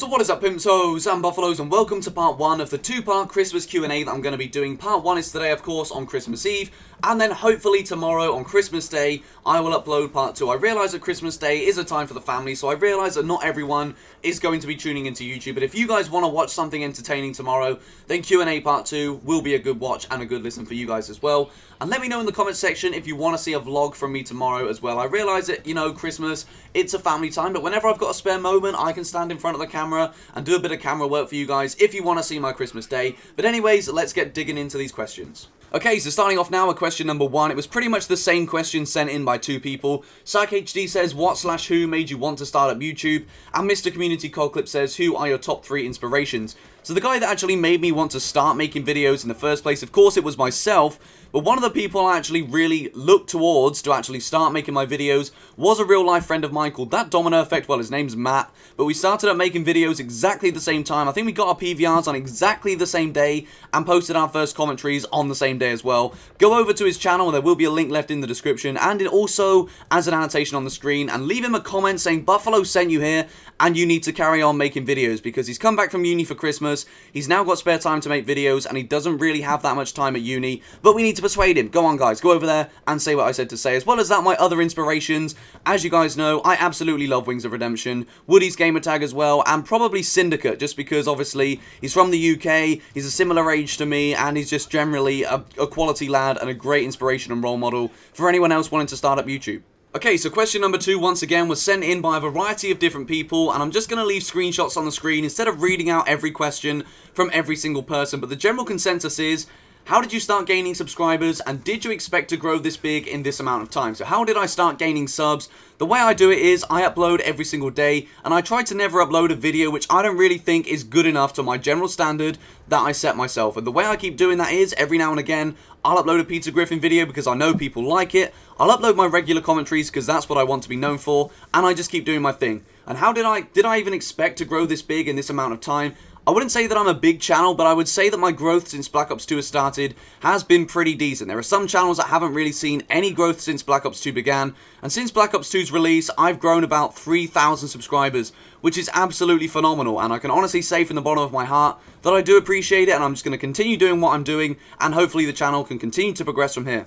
So what is up, Pimsos and Buffalos, and welcome to part 1 of the 2-part Christmas Q&A that I'm going to be doing. Part 1 is today, of course, on Christmas Eve, and then hopefully tomorrow on Christmas Day, I will upload part 2. I realise that Christmas Day is a time for the family, so I realise that not everyone is going to be tuning into YouTube, but if you guys want to watch something entertaining tomorrow, then Q&A part 2 will be a good watch and a good listen for you guys as well. And let me know in the comments section if you want to see a vlog from me tomorrow as well. I realise that, you know, Christmas, it's a family time, but whenever I've got a spare moment, I can stand in front of the camera and do a bit of camera work for you guys if you want to see my Christmas Day. But anyways, let's get digging into these questions. Okay, so starting off now with question number 1. It was pretty much the same question sent in by 2 people. SackHD says, what/who made you want to start up YouTube? And Mr. Community Codclip says, who are your top 3 inspirations? So the guy that actually made me want to start making videos in the first place, of course it was myself, but one of the people I actually really looked towards to actually start making my videos was a real life friend of mine called That Domino Effect. Well, his name's Matt, but we started up making videos exactly at the same time. I think we got our PVRs on exactly the same day and posted our first commentaries on the same day as well. Go over to his channel, there will be a link left in the description and it also as an annotation on the screen, and leave him a comment saying Buffalo sent you here and you need to carry on making videos because he's come back from uni for Christmas. He's now got spare time to make videos and he doesn't really have that much time at uni, but we need to persuade him. Go on guys, go over there and say what I said to say. As well as that, my other inspirations, as you guys know, I absolutely love Wings of Redemption, Woody's Gamertag as well, and probably Syndicate, just because obviously he's from the UK, he's a similar age to me, and he's just generally a quality lad and a great inspiration and role model for anyone else wanting to start up YouTube. Okay, so question number 2, once again, was sent in by a variety of different people, and I'm just going to leave screenshots on the screen instead of reading out every question from every single person, but the general consensus is, how did you start gaining subscribers, and did you expect to grow this big in this amount of time? So how did I start gaining subs? The way I do it is, I upload every single day, and I try to never upload a video which I don't really think is good enough to my general standard that I set myself. And the way I keep doing that is, every now and again, I'll upload a Peter Griffin video because I know people like it. I'll upload my regular commentaries because that's what I want to be known for, and I just keep doing my thing. And how did I even expect to grow this big in this amount of time? I wouldn't say that I'm a big channel, but I would say that my growth since Black Ops 2 has started has been pretty decent. There are some channels that haven't really seen any growth since Black Ops 2 began, and since Black Ops 2's release, I've grown about 3,000 subscribers, which is absolutely phenomenal, and I can honestly say from the bottom of my heart that I do appreciate it, and I'm just going to continue doing what I'm doing, and hopefully the channel can continue to progress from here.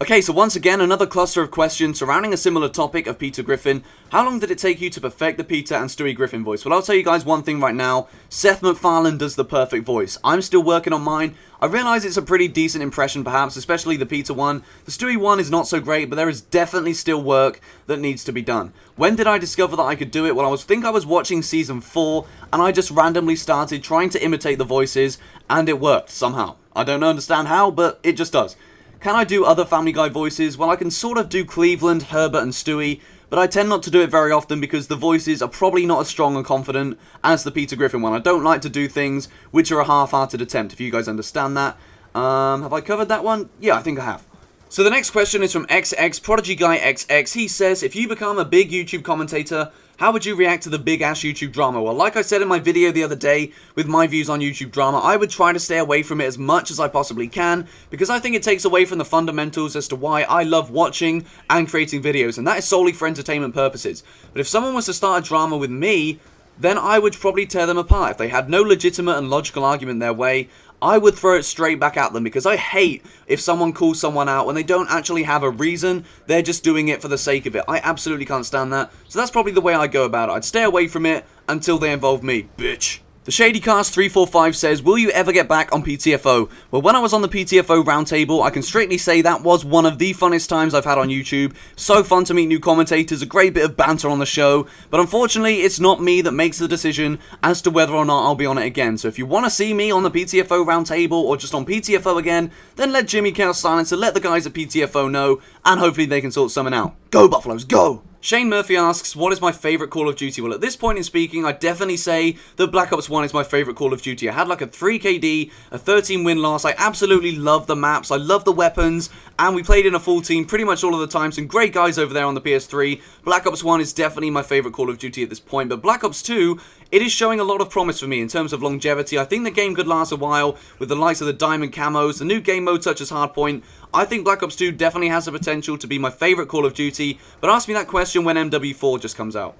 Okay, so once again, another cluster of questions surrounding a similar topic of Peter Griffin. How long did it take you to perfect the Peter and Stewie Griffin voice? Well, I'll tell you guys one thing right now. Seth MacFarlane does the perfect voice. I'm still working on mine. I realise it's a pretty decent impression perhaps, especially the Peter one. The Stewie one is not so great, but there is definitely still work that needs to be done. When did I discover that I could do it? Well, I was watching Season 4, and I just randomly started trying to imitate the voices, and it worked somehow. I don't understand how, but it just does. Can I do other Family Guy voices? Well, I can sort of do Cleveland, Herbert, and Stewie, but I tend not to do it very often because the voices are probably not as strong and confident as the Peter Griffin one. I don't like to do things which are a half-hearted attempt, if you guys understand that. Have I covered that one? Yeah, I think I have. So the next question is from XX, Prodigy Guy XX. He says, if you become a big YouTube commentator, how would you react to the big ass YouTube drama? Well, like I said in my video the other day with my views on YouTube drama, I would try to stay away from it as much as I possibly can because I think it takes away from the fundamentals as to why I love watching and creating videos, and that is solely for entertainment purposes. But if someone was to start a drama with me, then I would probably tear them apart. If they had no legitimate and logical argument their way, I would throw it straight back at them because I hate if someone calls someone out when they don't actually have a reason, they're just doing it for the sake of it. I absolutely can't stand that, so that's probably the way I go about it. I'd stay away from it until they involve me, bitch. The ShadyCast345 says, will you ever get back on PTFO? Well, when I was on the PTFO roundtable, I can straightly say that was one of the funnest times I've had on YouTube. So fun to meet new commentators, a great bit of banter on the show, but unfortunately, it's not me that makes the decision as to whether or not I'll be on it again. So if you want to see me on the PTFO roundtable or just on PTFO again, then let Jimmy Chaos Silencer, let the guys at PTFO know, and hopefully they can sort something out. Go Buffaloes, go! Shane Murphy asks, what is my favourite Call of Duty? Well, at this point in speaking, I'd definitely say that Black Ops 1 is my favourite Call of Duty. I had like a 3 KD, a 13 win-loss. I absolutely love the maps, I love the weapons, and we played in a full team pretty much all of the time. Some great guys over there on the PS3. Black Ops 1 is definitely my favourite Call of Duty at this point, but Black Ops 2, it is showing a lot of promise for me in terms of longevity. I think the game could last a while with the likes of the diamond camos, the new game mode such as Hardpoint. I think Black Ops 2 definitely has the potential to be my favourite Call of Duty, but ask me that question when MW4 just comes out.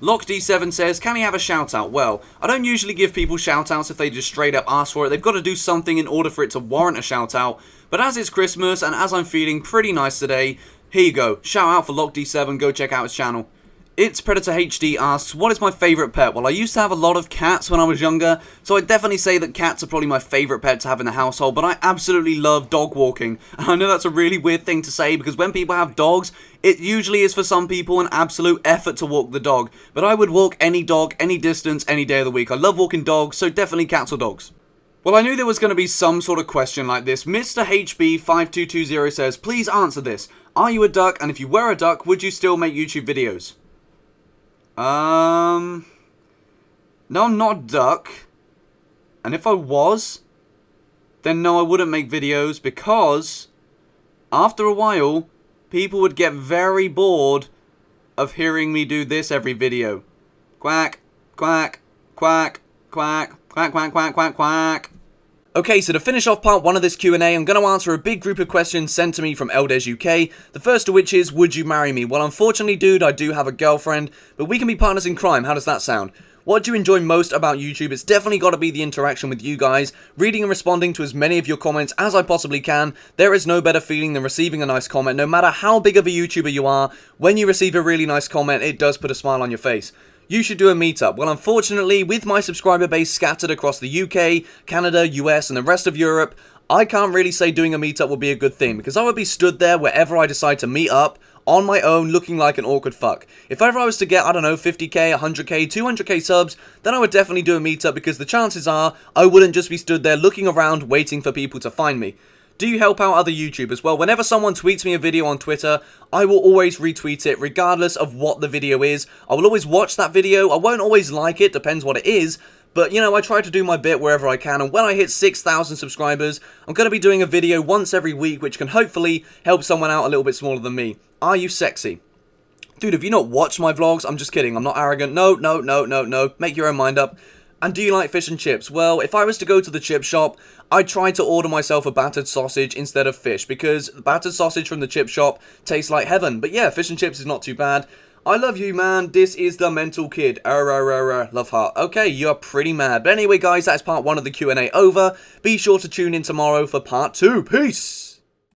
LockD7 says, can he have a shout out? Well, I don't usually give people shout outs if they just straight up ask for it. They've got to do something in order for it to warrant a shout out. But as it's Christmas and as I'm feeling pretty nice today, here you go. Shout out for LockD7. Go check out his channel. It's Predator HD asks, what is my favourite pet? Well, I used to have a lot of cats when I was younger, so I'd definitely say that cats are probably my favourite pet to have in the household, but I absolutely love dog walking. And I know that's a really weird thing to say, because when people have dogs, it usually is for some people an absolute effort to walk the dog. But I would walk any dog, any distance, any day of the week. I love walking dogs, so definitely cats or dogs. Well, I knew there was going to be some sort of question like this. Mr. HB5220 says, please answer this. Are you a duck? And if you were a duck, would you still make YouTube videos? No, I'm not a duck. And if I was, then no, I wouldn't make videos, because after a while, people would get very bored of hearing me do this every video. Quack, quack, quack, quack, quack, quack, quack, quack, quack. Okay, so to finish off part 1 of this Q&A, I'm going to answer a big group of questions sent to me from Eldez UK. The first of which is, would you marry me? Well, unfortunately, dude, I do have a girlfriend, but we can be partners in crime. How does that sound? What do you enjoy most about YouTube? It's definitely got to be the interaction with you guys, reading and responding to as many of your comments as I possibly can. There is no better feeling than receiving a nice comment. No matter how big of a YouTuber you are, when you receive a really nice comment, it does put a smile on your face. You should do a meetup. Well, unfortunately, with my subscriber base scattered across the UK, Canada, US, and the rest of Europe, I can't really say doing a meetup would be a good thing, because I would be stood there wherever I decide to meet up, on my own, looking like an awkward fuck. If ever I was to get, I don't know, 50k, 100k, 200k subs, then I would definitely do a meetup, because the chances are, I wouldn't just be stood there looking around, waiting for people to find me. Do you help out other YouTubers? Well, whenever someone tweets me a video on Twitter, I will always retweet it, regardless of what the video is. I will always watch that video. I won't always like it, depends what it is. But, you know, I try to do my bit wherever I can. And when I hit 6,000 subscribers, I'm going to be doing a video once every week, which can hopefully help someone out a little bit smaller than me. Are you sexy? Dude, have you not watched my vlogs? I'm just kidding. I'm not arrogant. No. Make your own mind up. And do you like fish and chips? Well, if I was to go to the chip shop, I'd try to order myself a battered sausage instead of fish, because the battered sausage from the chip shop tastes like heaven. But yeah, fish and chips is not too bad. I love you, man. This is the mental kid. Love heart. Okay, you're pretty mad. But anyway, guys, that's part 1 of the Q&A over. Be sure to tune in tomorrow for part 2. Peace!